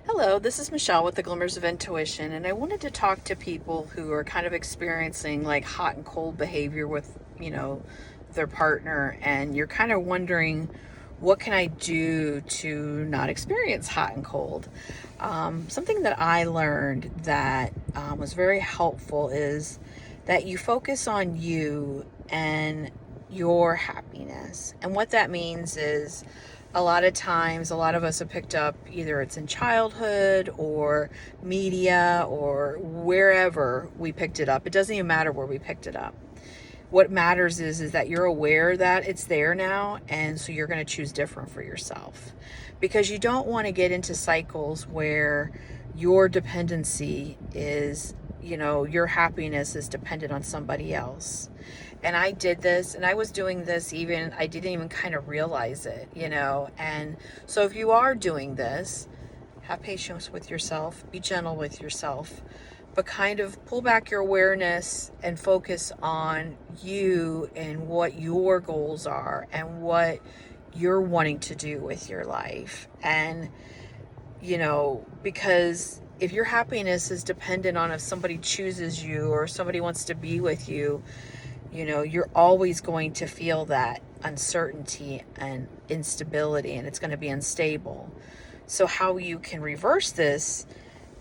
Hello, this is Michelle with the Glimmers of Intuition, and I wanted to talk to people who are kind of experiencing like hot and cold behavior with, their partner, and you're kind of wondering, what can I do to not experience hot and cold? Something that I learned that was very helpful is that you focus on you and your happiness. And what that means is a lot of times, a lot of us have picked up, either it's in childhood or media or wherever we picked it up. It doesn't even matter where we picked it up. What matters is that you're aware that it's there now, and so you're going to choose different for yourself, because you don't want to get into cycles where your dependency is, your happiness is dependent on somebody else. And I did this, and I was doing this even, I didn't even kind of realize it, and so if you are doing this, have patience with yourself, be gentle with yourself, but kind of pull back your awareness and focus on you and what your goals are and what you're wanting to do with your life. And, because if your happiness is dependent on if somebody chooses you or somebody wants to be with you, you're always going to feel that uncertainty and instability, and it's going to be unstable. So how you can reverse this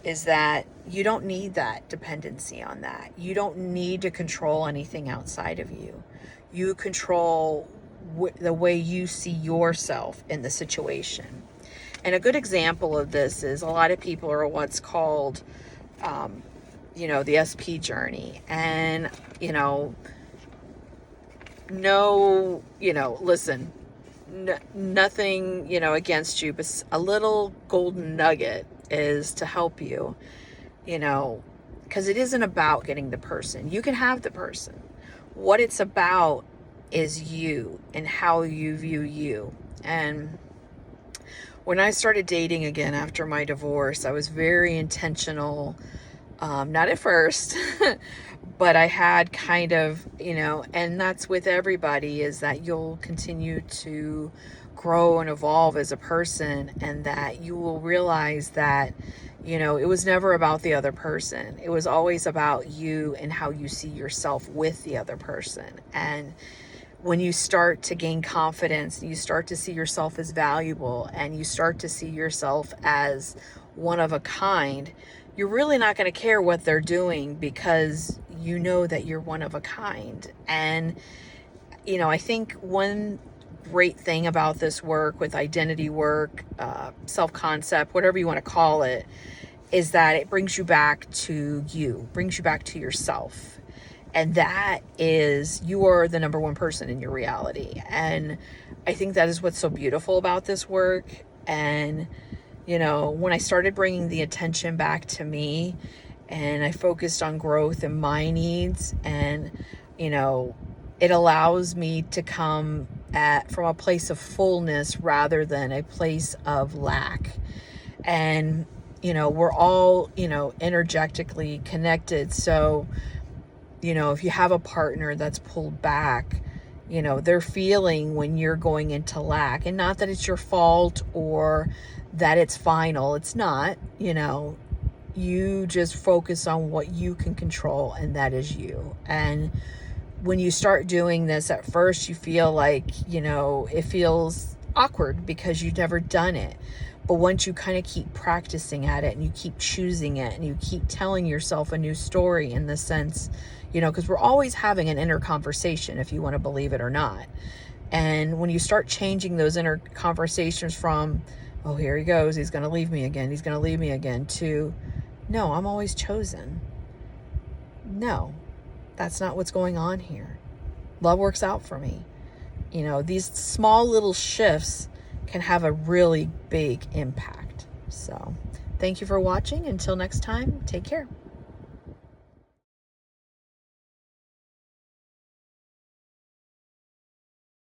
is that you don't need that dependency on that. You don't need to control anything outside of you. You control the way you see yourself in the situation. And a good example of this is a lot of people are what's called, the SP journey. And, listen, nothing, against you, but a little golden nugget is to help you, because it isn't about getting the person. You can have the person. What it's about is you and how you view you. And when I started dating again after my divorce, I was very intentional. Not at first, but I had kind of, and that's with everybody, is that you'll continue to grow and evolve as a person, and that you will realize that, it was never about the other person. It was always about you and how you see yourself with the other person. And when you start to gain confidence, you start to see yourself as valuable, and you start to see yourself as one of a kind, you're really not going to care what they're doing, because you know that you're one of a kind. And, I think one great thing about this work, with identity work, self-concept, whatever you want to call it, is that it brings you back to you, brings you back to yourself. And that is, you are the number one person in your reality. And I think that is what's so beautiful about this work. And, when I started bringing the attention back to me, and I focused on growth and my needs, and, it allows me to come from a place of fullness rather than a place of lack. And, we're all, energetically connected. So, if you have a partner that's pulled back, they're feeling when you're going into lack. And not that it's your fault or that it's final. It's not. You just focus on what you can control, and that is you. And when you start doing this, at first you feel like, it feels awkward because you've never done it. But once you kind of keep practicing at it, and you keep choosing it, and you keep telling yourself a new story, in the sense, because we're always having an inner conversation, if you want to believe it or not. And when you start changing those inner conversations from, oh, here he goes, he's going to leave me again, he's going to leave me again, to, no, I'm always chosen. No, that's not what's going on here. Love works out for me. These small little shifts can have a really big impact. So thank you for watching. Until next time, take care.